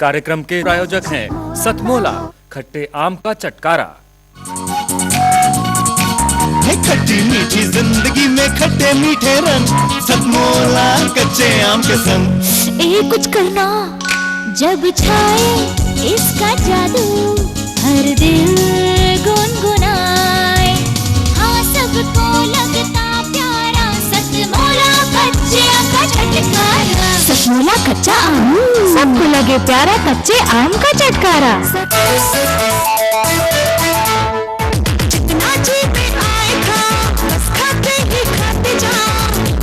कार्यक्रम के प्रायोजक हैं सतमोला, खट्टे आम का चटकारा। खट्टी मीठी जिंदगी में खट्टे मीठे रंग, सतमोला कच्चे आम के संग। कुछ करना जब छाए इसका जादू, हर दिल गुनगुनाए। हाँ, सबको लगता प्यारा सतमोला कच्चे आम का चटकारा। सतमोला कच्चा आम, सबको लगे प्यारा कच्चे आम का चटकारा। जितना जी पे आए खा, बस खाते ही खाते जाओ।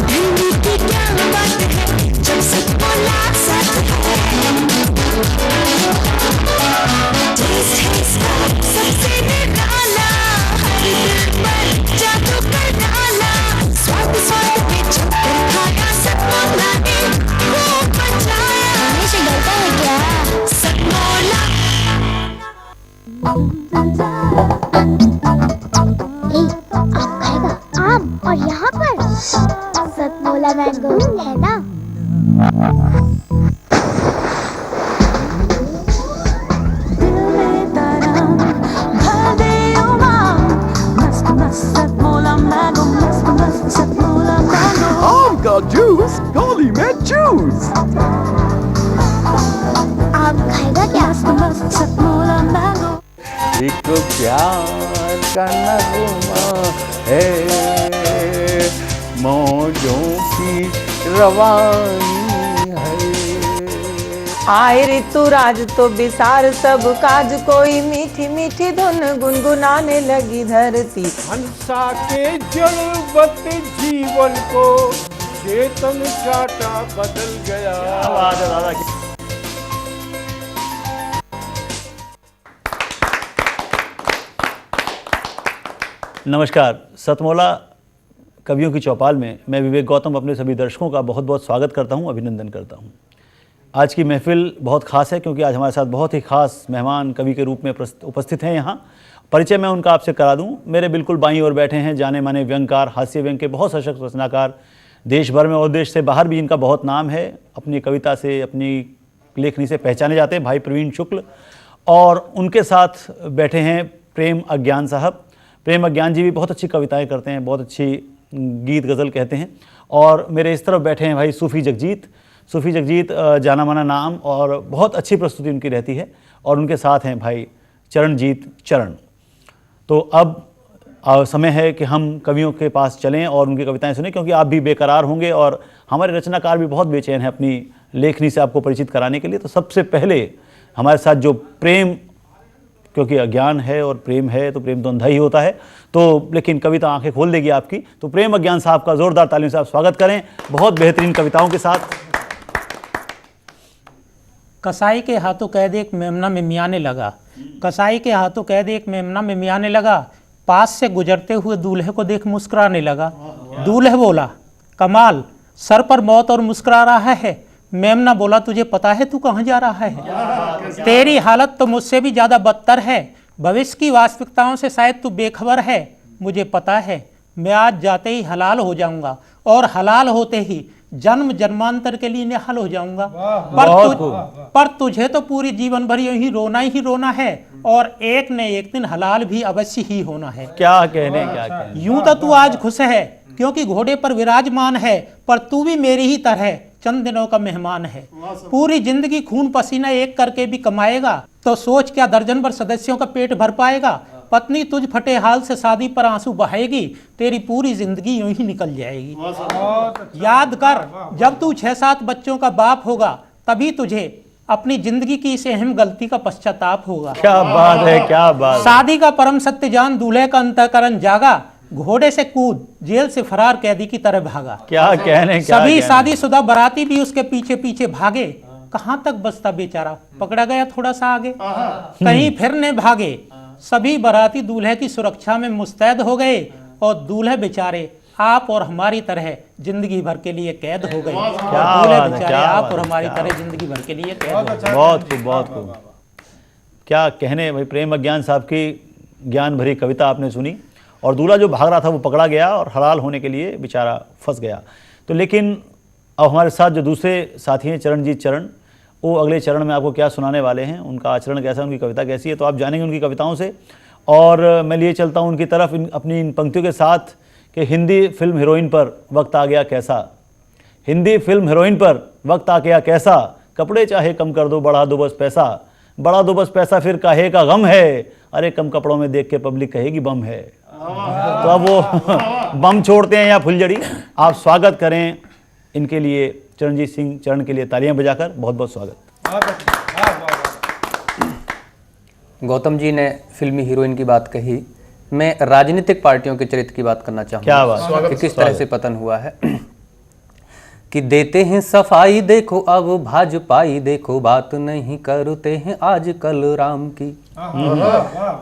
भिंडी की क्या बात है जब सतमोला साथ है। टेस्ट है इसका सबसे निराला, हर दिल पर जादू कर डाला। स्वाद स्वाद में छुपकर खाया सतमोला ने खूब मचाया। खाने से डरता है क्या? सतमोला। आम खाएगा? आम और यहाँ पर सतमोला मैंगो है ना? आम का जूस गोली में जूस। आम खाएगा क्या? सतमोला मैंगो। एक प्यार का नगमा है, मौजों की रवानी है। आए ऋतुराज तो बिसार सब काज, कोई मीठी मीठी धुन गुनगुनाने लगी धरती। हंसा के जड़वत जीवन को चेतन चाटा बदल गया। नमस्कार। सतमोला कवियों की चौपाल में मैं विवेक गौतम अपने सभी दर्शकों का बहुत बहुत स्वागत करता हूं, अभिनंदन करता हूं। आज की महफिल बहुत ख़ास है क्योंकि आज हमारे साथ बहुत ही ख़ास मेहमान कवि के रूप में उपस्थित हैं। यहाँ परिचय मैं उनका आपसे करा दूं। मेरे बिल्कुल बाईं ओर बैठे हैं जाने माने व्यंगकार, हास्य व्यंग के बहुत सशक्त रचनाकार, देश भर में और देश से बाहर भी इनका बहुत नाम है। अपनी कविता से, अपनी लेखनी से पहचाने जाते हैं भाई प्रवीण शुक्ल। और उनके साथ बैठे हैं प्रेम अज्ञान साहब। प्रेम अज्ञान जी भी बहुत अच्छी कविताएं करते हैं, बहुत अच्छी गीत गज़ल कहते हैं। और मेरे इस तरफ बैठे हैं भाई सूफ़ी जगजीत। सूफ़ी जगजीत जाना माना नाम और बहुत अच्छी प्रस्तुति उनकी रहती है। और उनके साथ हैं भाई चरणजीत चरण। तो अब समय है कि हम कवियों के पास चलें और उनकी कविताएं सुनें, क्योंकि आप भी बेकरार होंगे और हमारे रचनाकार भी बहुत बेचैन हैं अपनी लेखनी से आपको परिचित कराने के लिए। तो सबसे पहले हमारे साथ जो प्रेम, क्योंकि अज्ञान है और प्रेम है तो प्रेम तो अंधा ही होता है, तो लेकिन कविता आंखें खोल देगी आपकी। तो प्रेम अज्ञान साहब का जोरदार तालियों से आप स्वागत करें, बहुत बेहतरीन कविताओं के साथ। कसाई के हाथों कैद एक मेमना में मियाने लगा। कसाई के हाथों कैद एक मेमना में मियाने लगा। पास से गुजरते हुए दूल्हे को देख मुस्कुराने लगा। दूल्हे बोला, कमाल, सर पर मौत और मुस्कुरा रहा है। मेमना बोला, तुझे पता है तू कहाँ जा रहा है? तेरी हालत तो मुझसे भी ज़्यादा बदतर है। भविष्य की वास्तविकताओं से शायद तू बेखबर है। मुझे पता है मैं आज जाते ही हलाल हो जाऊंगा और हलाल होते ही जन्म जन्मांतर के लिए निहाल हो जाऊंगा। पर तुझे तो पूरी जीवन भर यही रोना है और एक न एक दिन हलाल भी अवश्य ही होना है। क्या कहने। यूं तो तू आज खुश है क्योंकि घोड़े पर विराजमान है, पर तू भी मेरी ही तरह चंद दिनों का मेहमान है। पूरी जिंदगी खून पसीना एक करके भी कमाएगा तो सोच क्या दर्जन भर सदस्यों का पेट भर पाएगा। पत्नी तुझ फटे हाल से शादी पर आंसू बहाएगी, तेरी पूरी जिंदगी यूं ही निकल जाएगी। याद कर, जब तू 6-7 बच्चों का बाप होगा तभी तुझे अपनी जिंदगी की इस अहम गलती का पश्चाताप होगा। क्या बात है, क्या बात। शादी का परम सत्य जान दूल्हे का अंतःकरण जागा, घोड़े से कूद जेल से फरार कैदी की तरह भागा। क्या कहने। सभी शादीशुदा बाराती भी उसके पीछे पीछे भागे। कहाँ तक बचता बेचारा, पकड़ा गया थोड़ा सा आगे, कहीं फिर न भागे। सभी बाराती दूल्हे की सुरक्षा में मुस्तैद हो गए और दूल्हे बेचारे आप और हमारी तरह जिंदगी भर के लिए कैद हो गए। दूल्हे बेचारे आप और हमारी तरह जिंदगी भर के लिए कैद हो गए। बहुत खूब, बहुत खूब। क्या कहने भाई। प्रेम अज्ञान साहब की ज्ञान भरी कविता आपने सुनी। और दूल्हा जो भाग रहा था वो पकड़ा गया और हलाल होने के लिए बेचारा फंस गया। तो लेकिन अब हमारे साथ जो दूसरे साथी हैं चरणजीत चरण, वो अगले चरण में आपको क्या सुनाने वाले हैं, उनका आचरण कैसा है, उनकी कविता कैसी है, तो आप जानेंगे उनकी कविताओं से। और मैं लिए चलता हूँ उनकी तरफ अपनी इन पंक्तियों के साथ कि हिंदी फिल्म हीरोइन पर वक्त आ गया कैसा, हिंदी फिल्म हीरोइन पर वक्त आ गया कैसा, कपड़े चाहे कम कर दो बढ़ा दो बस पैसा, बढ़ा दो बस पैसा फिर काहे का गम है, अरे कम कपड़ों में देख के पब्लिक कहेगी बम है। तो अब वो बम छोड़ते हैं या फुलझड़ी। आप स्वागत करें इनके लिए चरणजीत सिंह चरण के लिए तालियां बजाकर। बहुत बहुत स्वागत। गौतम जी ने फिल्मी हीरोइन की बात कही, मैं राजनीतिक पार्टियों के चरित्र की बात करना चाहूँगा। क्या बात, कि किस तरह से पतन हुआ है। कि देते हैं सफाई देखो अब भाजपाई देखो, बात नहीं करते हैं आजकल राम की।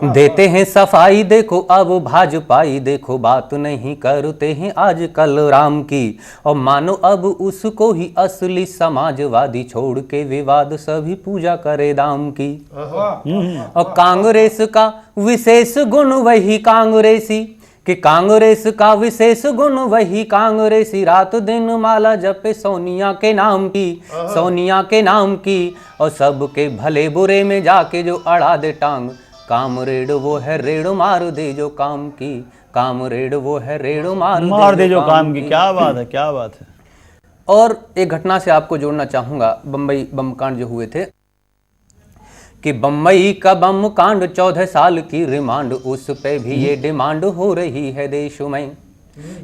देते हैं सफाई देखो अब भाजपाई देखो, बात नहीं करते हैं आजकल राम की। और मानो अब उसको ही असली समाजवादी, छोड़ के विवाद सभी पूजा करे दाम की। और कांग्रेस का विशेष गुण वही कांग्रेसी, कि कांग्रेस का विशेष गुण वही कांग्रेसी, रात दिन माला जपे सोनिया के नाम की, सोनिया के नाम की। और सबके भले बुरे में जाके जो अड़ा दे टांग, कामरेड वो है रेड मार दे जो काम की, कामरेड वो है रेड मार दे जो काम की। क्या बात है, क्या बात है। और एक घटना से आपको जोड़ना चाहूँगा, बम्बई बम कांड जो हुए थे, कि बम्बई का बम कांड 14 साल की रिमांड, उस पे भी ये डिमांड हो रही है देश में।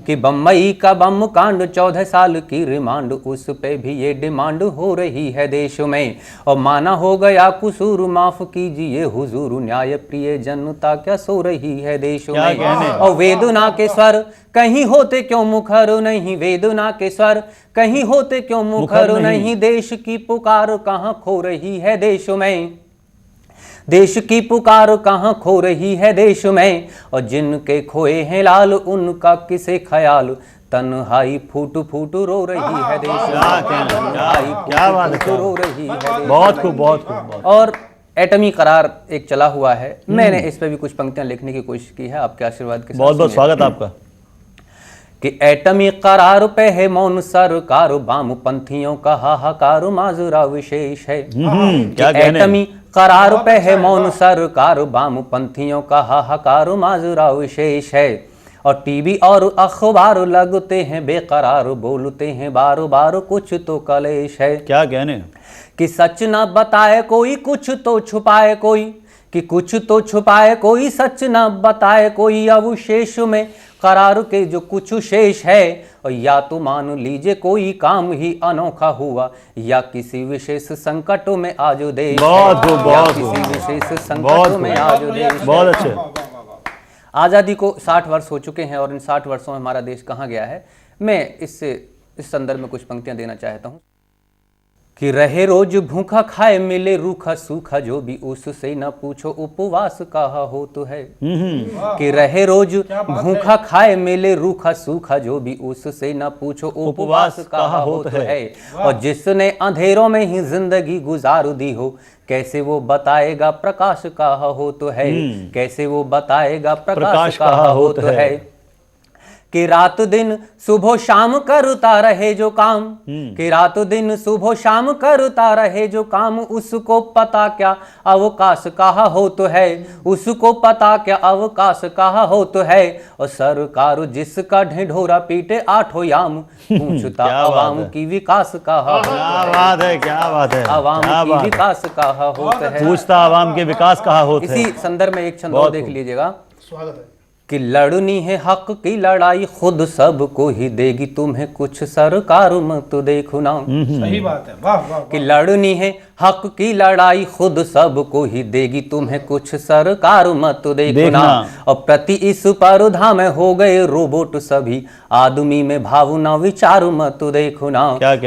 कि बम्बई का बम कांड 14 साल की रिमांड, उस पे भी ये डिमांड हो रही है देश में। और माना हो गया कुसूर माफ कीजिए हुजूर, न्याय प्रिय जनता क्या सो रही है देश में। और वेदना के स्वर कहीं होते क्यों मुखर नहीं, वेदना के स्वर कहीं होते क्यों मुखर नहीं, देश की पुकार कहाँ खो रही है देश में, देश की पुकार कहाँ खो रही है देश में। और जिनके खोए हैं लाल उनका किसे ख्याल, तन्हाई फूट फूट रो रही है देश में, क्या बात है, रो रही है। बहुत खूब, बहुत खूब। और एटमी करार एक चला हुआ है, मैंने इस पे भी कुछ पंक्तियां लिखने की कोशिश की है, आपके आशीर्वाद के साथ। बहुत बहुत स्वागत आपका। कि एटमी करार पे है मौन सरकार, वामपंथियों का हाहाकार माजरा विशेष है। क्या एटमी करार पे है मौन सरकार, वामपंथियों का हाहाकार माजरा विशेष है। और टीवी और अखबार लगते हैं बेकरार, बोलते हैं बार बार कुछ तो कलेश है। क्या कहने। कि सच न बताए कोई कुछ तो छुपाए कोई, कि कुछ तो छुपाए कोई सच न बताए कोई, अवशेष में करार के जो कुछ शेष है। और या तो मान लीजिए कोई काम ही अनोखा हुआ, या किसी विशेष संकट में आज देश, बहुत किसी विशेष संकट में आज देश। बहुत अच्छे। आज़ादी को 60 वर्ष हो चुके हैं, और इन 60 वर्षों में हमारा देश कहाँ गया है। मैं इस संदर्भ में कुछ पंक्तियां देना चाहता हूँ। कि रहे रोज भूखा खाए मिले रूखा सूखा, जो भी उससे न पूछो उपवास कहा हो तो है। कि रहे रोज भूखा खाए मिले रूखा सूखा, जो भी उससे न पूछो उपवास कहा हो तो है। और जिसने अंधेरों में ही जिंदगी गुजार दी हो, कैसे वो बताएगा प्रकाश कहा हो तो है, कैसे वो बताएगा प्रकाश कहा हो तो है। कि रात दिन सुबह शाम करता रहे जो काम, कि रात दिन सुबह शाम करता रहे जो काम, उसको पता क्या अवकाश कहा हो तो है, उसको पता क्या अवकाश कहा हो तो है। और सरकार जिसका ढिढोरा पीटे आठों याम, पूछता आवाम की विकास कहा हो। क्या बात है, क्या बात है। आवाम की विकास कहा होता है, पूछता आवाम के विकास कहा होता है। इसी संदर्भ में एक छंद और देख लीजिएगा। कि लड़नी है हक की लड़ाई खुद सबको ही देगी, तुम्हें कुछ सरकार मत देखो ना। सही बात है, वाह वाह। कि लड़नी है हक की लड़ाई खुद सबको ही देगी, तुम्हें कुछ सरकार मत देखो ना। और प्रति इस पर्धा में हो गए रोबोट सभी, आदमी में भावना विचार मत देखो ना,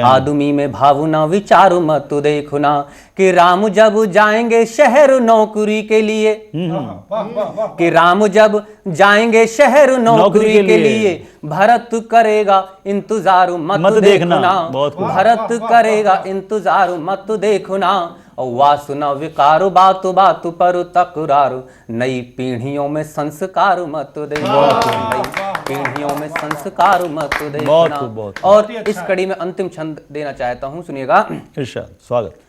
आदमी में भावना विचार मत देखो ना। कि राम जब जाएंगे शहर नौकरी के लिए, कि राम जब जाएंगे शहर नौकरी के लिए, भरत करेगा इंतजार मत देखना, भरत करेगा इंतजार मत देखना। और वासना विकार बात बात पर तकरार, नई पीढ़ियों में संस्कार मत देखना, नई पीढ़ियों में संस्कार मत देखना। और इस कड़ी में अंतिम छंद देना चाहता हूँ, सुनिएगा। इरशाद, स्वागत।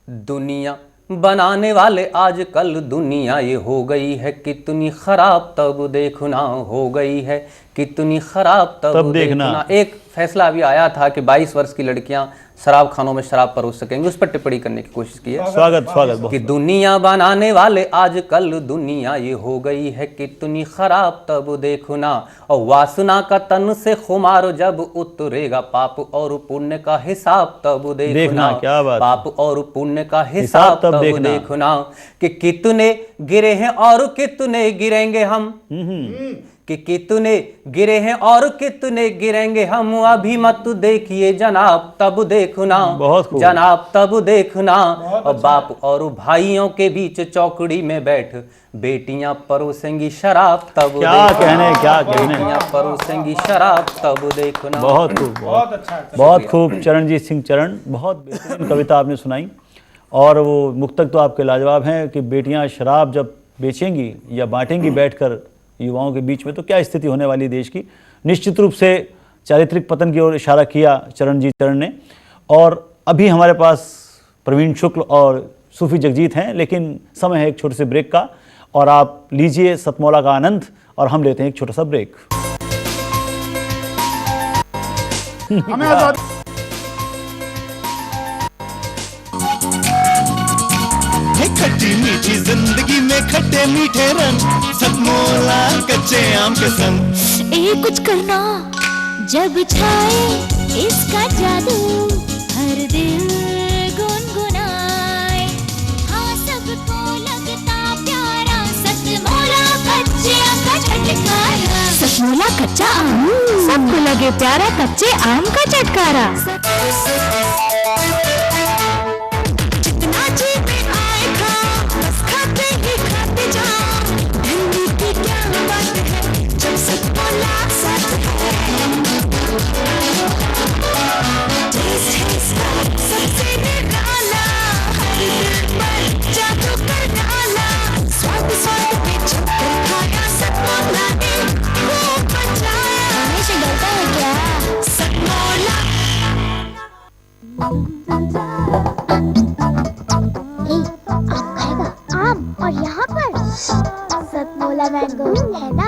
दुनिया बनाने वाले आजकल दुनिया ये हो गई है कितनी खराब, तब देखना हो गई है कितनी खराब, तब देखना। एक फैसला अभी आया था कि 22 वर्ष की लड़कियां शराब खानों में शराब परोस सकेंगी, उस पर टिप्पणी करने की कोशिश की है। स्वागत कि दुनिया बनाने वाले आजकल दुनिया ये हो गई है कितनी खराब, तब देखना। और वासना का तन से खुमार जब उतरेगा, पाप और पुण्य का हिसाब तब देखना। क्या बात, पाप और पुण्य का हिसाब तब देखना। कि कितने गिरे हैं और कितने गिरेंगे हम, कि कितने गिरे हैं और कितने गिरेंगे हम, अभी मत देखिए जनाब तब देखना। बहुत खूब जनाब तब देखना। और बाप और भाइयों के बीच चौकड़ी में बैठ बेटियां परोसेंगी शराब तब क्या कहने बेटियां परोसेंगी शराब तब देखना। बहुत खूब, बहुत अच्छा। बहुत खूब चरणजीत सिंह चरण, बहुत बेहतरीन कविता आपने सुनाई। और वो मुक्तक तो आपके लाजवाब हैं कि बेटियां शराब जब बेचेंगी या बांटेंगी बैठकर युवाओं के बीच में, तो क्या स्थिति होने वाली देश की। निश्चित रूप से चारित्रिक पतन की ओर इशारा किया चरणजीत चरण ने। और अभी हमारे पास प्रवीण शुक्ल और सूफी जगजीत हैं, लेकिन समय है एक छोटे से ब्रेक का, और आप लीजिए सतमौला का आनंद और हम लेते हैं एक छोटा सा ब्रेक। हमें आजाद खट्टी मीठी जिंदगी में खट्टे मीठे रंग, सतमोला कच्चे आम के संग। कुछ करना जब छाए इसका जादू, हर दिल गुनगुनाए। हाँ सबको लगता प्यारा, सतमोला कच्चे आम का चटकारा। सतमोला कच्चा आम, सबको लगे प्यारा कच्चे आम का चटकारा। आम और यहाँ पर सतमोला मैंगो है ना।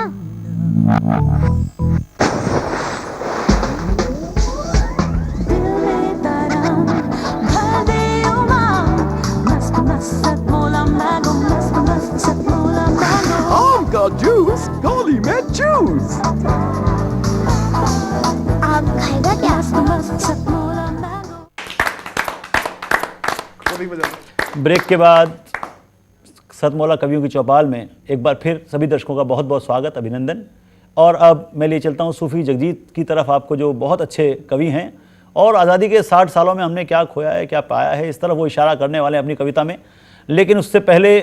आम का जूस गोली में जूस। आम खाएगा क्या? ब्रेक के बाद सतमौला कवियों की चौपाल में एक बार फिर सभी दर्शकों का बहुत बहुत स्वागत, अभिनंदन। और अब मैं ले चलता हूँ सूफी जगजीत की तरफ आपको, जो बहुत अच्छे कवि हैं और आज़ादी के 60 सालों में हमने क्या खोया है क्या पाया है, इस तरफ वो इशारा करने वाले हैं अपनी कविता में। लेकिन उससे पहले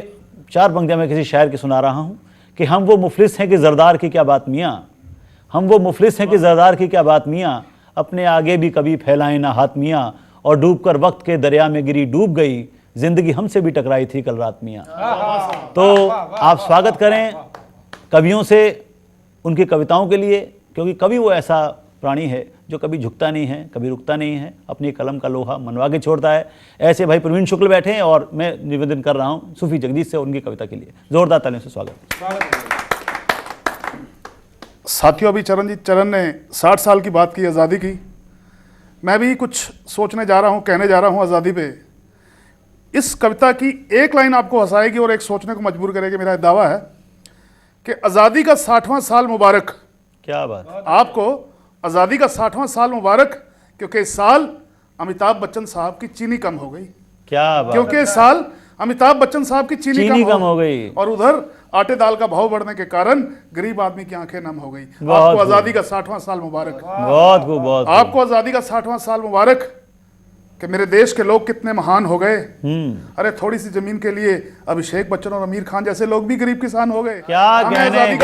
4 पंक्तियाँ मैं किसी शायर की सुना रहा हूँ कि हम वो मुफलिस हैं कि ज़रदार की क्या बात मियाँ, हम वो मुफलिस हैं कि ज़रदार की क्या बात मियाँ, अपने आगे भी कभी फैलाएं ना हाथ मियाँ, और डूबकर वक्त के दरिया में गिरी डूब गई, जिंदगी हमसे भी टकराई थी कल रात मियाँ। तो आप स्वागत करें कवियों से उनकी कविताओं के लिए, क्योंकि कवि वो ऐसा प्राणी है जो कभी झुकता नहीं है, कभी रुकता नहीं है, अपनी कलम का लोहा मनवा के छोड़ता है। ऐसे भाई प्रवीण शुक्ल बैठे हैं और मैं निवेदन कर रहा हूँ सूफी जगजीत से उनकी कविता के लिए जोरदार तालियों से स्वागत। साथियों, अभी चरणजीत चरण ने 60 साल की बात की, आज़ादी की। मैं भी कुछ सोचने जा रहा हूँ, कहने जा रहा हूँ आज़ादी पे। इस कविता की एक लाइन आपको हंसाएगी और एक सोचने को मजबूर करेगी। मेरा दावा है कि आज़ादी का 60वां साल मुबारक। क्या बात, आपको आज़ादी का 60वां साल मुबारक, क्योंकि इस साल अमिताभ बच्चन साहब की चीनी कम हो गई। क्या बात, क्योंकि इस साल अमिताभ बच्चन साहब की चीनी कम हो गई और उधर आटे दाल का भाव बढ़ने के कारण गरीब आदमी की आंखें नम हो गई। आपको आज़ादी का 60वां साल मुबारक। बहुत खूब, बहुत आपको आज़ादी का 60वां साल मुबारक कि मेरे देश के लोग कितने महान हो गए। अरे थोड़ी सी जमीन के लिए अभिषेक बच्चन और आमिर खान जैसे लोग भी गरीब किसान हो गए। क्या कहने,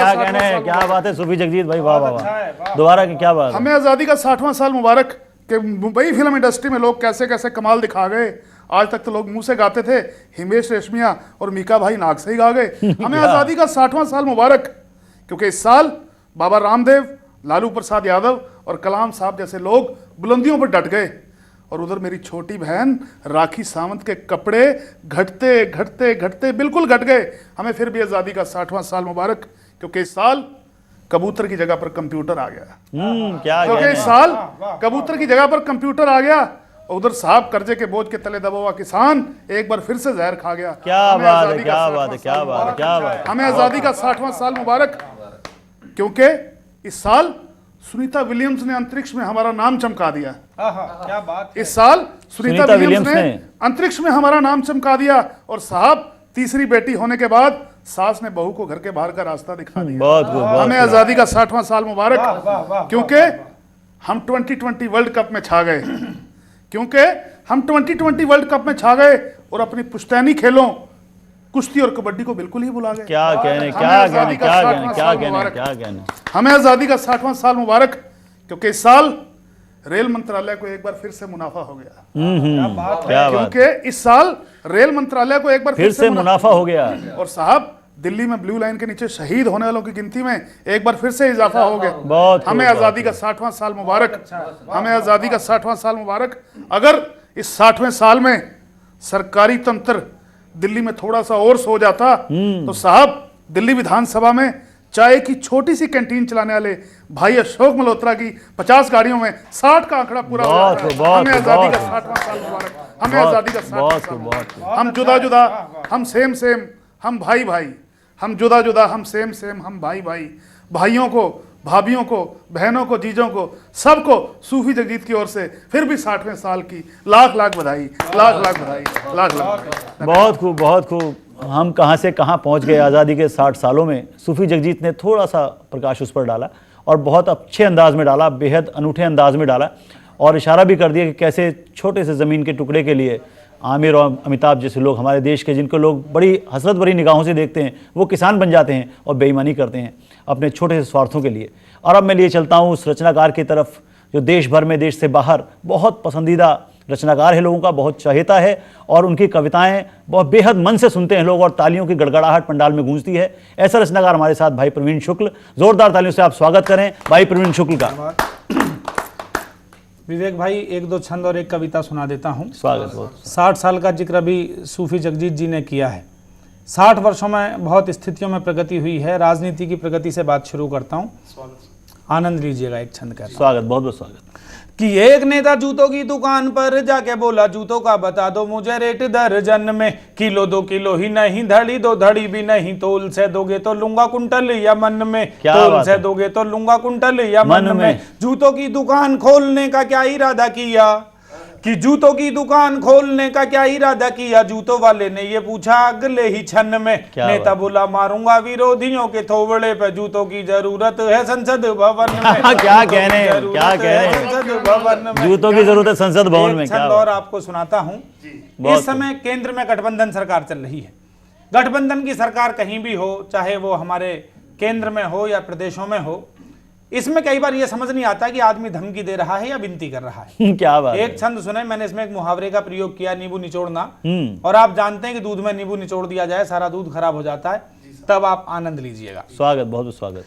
क्या बात है सूफी जगजीत भाई, वाह वाह वाह, दोबारा की क्या बात। हमें आज़ादी का 60वां साल मुबारक कि मुंबई फिल्म इंडस्ट्री में लोग कैसे कैसे कमाल दिखा गए। आज तक तो लोग मुंह से गाते थे, हिमेश रेशमिया और मीका भाई नाक से ही गा गए। हमें आज़ादी का 60वां साल मुबारक, क्योंकि इस साल बाबा रामदेव, लालू प्रसाद यादव और कलाम साहब जैसे लोग बुलंदियों पर डट गए और उधर मेरी छोटी बहन राखी सावंत के कपड़े घटते घटते घटते बिल्कुल घट गए। हमें फिर भी आज़ादी का 60वां साल मुबारक, क्योंकि इस साल कबूतर की जगह पर कंप्यूटर आ गया। क्या क्योंकि इस साल कबूतर की जगह पर कंप्यूटर आ गया। और उधर साहब कर्जे के बोझ के तले दबा हुआ किसान एक बार फिर से जहर खा गया। क्या बात है, क्या बात है, क्या बात है, क्या बात है। हमें आज़ादी का 60वां साल मुबारक, क्योंकि इस साल सुनीता विलियम्स ने अंतरिक्ष में हमारा नाम चमका दिया। क्या बात है। इस साल सुनीता विलियम्स ने अंतरिक्ष में हमारा नाम चमका दिया। और साहब तीसरी बेटी होने के बाद सास ने बहू को घर के बाहर का रास्ता दिखा दिया। बहुत खूब, बहुत हमें आज़ादी का 60वां साल मुबारक, क्योंकि हम 2020 वर्ल्ड कप में छा गए। क्योंकि हम 2020 वर्ल्ड कप में छा गए और अपनी पुश्तैनी खेलों कुश्ती और कबड्डी को बिल्कुल ही भुला गए। क्या कहने, क्या कहने, क्या कहने, क्या कहने, क्या कहने। हमें आज़ादी का 60वां साल मुबारक, क्योंकि इस साल रेल मंत्रालय को एक बार फिर से मुनाफा हो गया। क्या बात, क्योंकि इस साल रेल मंत्रालय को एक बार फिर से मुनाफा हो गया। और साहब दिल्ली में ब्लू लाइन के नीचे शहीद होने वालों की गिनती में एक बार फिर से इजाफा हो गया। बहुत हमें आज़ादी का 60वां साल मुबारक, हमें आज़ादी का 60वां साल मुबारक। अगर इस 60वें साल में सरकारी तंत्र दिल्ली में थोड़ा सा और सो जाता तो साहब दिल्ली विधानसभा में चाय की छोटी सी कैंटीन चलाने वाले भाई अशोक मल्होत्रा की 50 गाड़ियों में 60 का आंकड़ा पूरा हो जाता है। हमें आज़ादी का 60वां साल मुबारक, हमें आज़ादी का 60वां साल मुबारक। हम जुदा जुदा, हम सेम सेम, हम भाई भाई, हम जुदा जुदा, हम सेम सेम, हम भाई भाई। भाइयों को, भाभियों को, बहनों को, जीजों को, सबको सूफी जगजीत की ओर से फिर भी 60वें साल की लाख लाख बधाई, लाख लाख बधाई, लाख लाख। बहुत खूब, बहुत खूब। हम कहाँ से कहाँ पहुँच गए आज़ादी के 60 सालों में। सूफी जगजीत ने थोड़ा सा प्रकाश उस पर डाला और बहुत अच्छे अंदाज में डाला, बेहद अनूठे अंदाज में डाला और इशारा भी कर दिया कि कैसे छोटे से ज़मीन के टुकड़े के लिए आमिर और अमिताभ जैसे लोग हमारे देश के, जिनको लोग बड़ी हसरत भरी निगाहों से देखते हैं, वो किसान बन जाते हैं और बेईमानी करते हैं अपने छोटे से स्वार्थों के लिए। और अब मैं लिए चलता हूँ उस रचनाकार की तरफ जो देश भर में, देश से बाहर बहुत पसंदीदा रचनाकार है लोगों का, बहुत चाहता है और उनकी कविताएं बहुत बेहद मन से सुनते हैं लोग और तालियों की गड़गड़ाहट पंडाल में गूंजती है। ऐसा रचनाकार हमारे साथ भाई प्रवीण शुक्ल। जोरदार तालियों से आप स्वागत करें भाई प्रवीण शुक्ल का। विवेक भाई एक दो छंद और एक कविता सुना देता हूँ। स्वागत। बहुत 60 साल का जिक्र अभी सूफी जगजीत जी ने किया है। 60 वर्षों में बहुत स्थितियों में प्रगति हुई है। राजनीति की प्रगति से बात शुरू करता हूँ, आनंद लीजिएगा। एक छंद का स्वागत, बहुत बहुत स्वागत। कि एक नेता जूतों की दुकान पर जाके बोला, जूतों का बता दो मुझे रेट दर्जन में, किलो 2 किलो ही नहीं, धड़ी 2 धड़ी भी नहीं, तोल से दोगे तो लूंगा कुंटल या मन में, तोल से दोगे तो लूंगा कुंटल या मन में। जूतों की दुकान खोलने का क्या इरादा किया, कि जूतों की दुकान खोलने का क्या इरादा किया, जूतों वाले ने ये पूछा अगले ही क्षण में। नेता बोला मारूंगा विरोधियों के थोबड़े पे, जूतों की जरूरत है संसद भवन में। क्या कहने, क्या कहने, संसद भवन में जूतों की जरूरत है संसद भवन में। क्या और आपको सुनाता हूँ। इस समय केंद्र में गठबंधन सरकार चल रही है। गठबंधन की सरकार कहीं भी हो, चाहे वो हमारे केंद्र में हो या प्रदेशों में हो, इसमें कई बार ये समझ नहीं आता कि आदमी धमकी दे रहा है या विनती कर रहा है। क्या बात। एक छंद सुने, मैंने इसमें एक मुहावरे का प्रयोग किया, नींबू निचोड़ना। और आप जानते हैं कि दूध में नींबू निचोड़ दिया जाए सारा दूध खराब हो जाता है। तब आप आनंद लीजिएगा। स्वागत, बहुत स्वागत।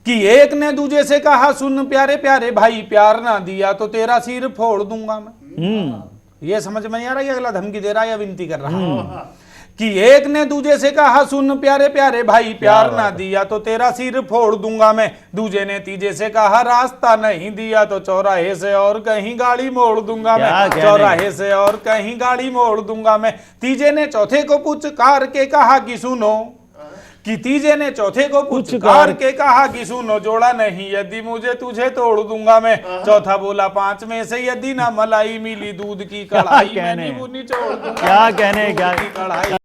कि एक ने दूजे से कहा, सुन प्यारे प्यारे भाई, प्यार ना दिया तो तेरा सिर फोड़ दूंगा मैं। ये समझ में नहीं आ रहा है अगला धमकी दे रहा है या विनती कर रहा है। कि एक ने दूजे से कहा, सुन प्यारे प्यारे भाई, प्यार ना दिया तो तेरा सिर फोड़ दूंगा मैं। दूजे ने तीजे से कहा, रास्ता नहीं दिया तो चौराहे से और कहीं गाड़ी मोड़ दूंगा मैं, चौराहे से और कहीं गाड़ी मोड़ दूंगा मैं। तीजे ने चौथे को पुचकार के कहा कि सुनो, कि तीजे ने चौथे को पुचकार के कहा कि सुनो, जोड़ा नहीं यदि मुझे तुझे तोड़ दूंगा मैं। चौथा बोला 5 में से यदि ना मलाई मिली दूध की कढ़ाई, मैं नींबू निचोड़ दूंगा। क्या कहने, क्या कढ़ाई।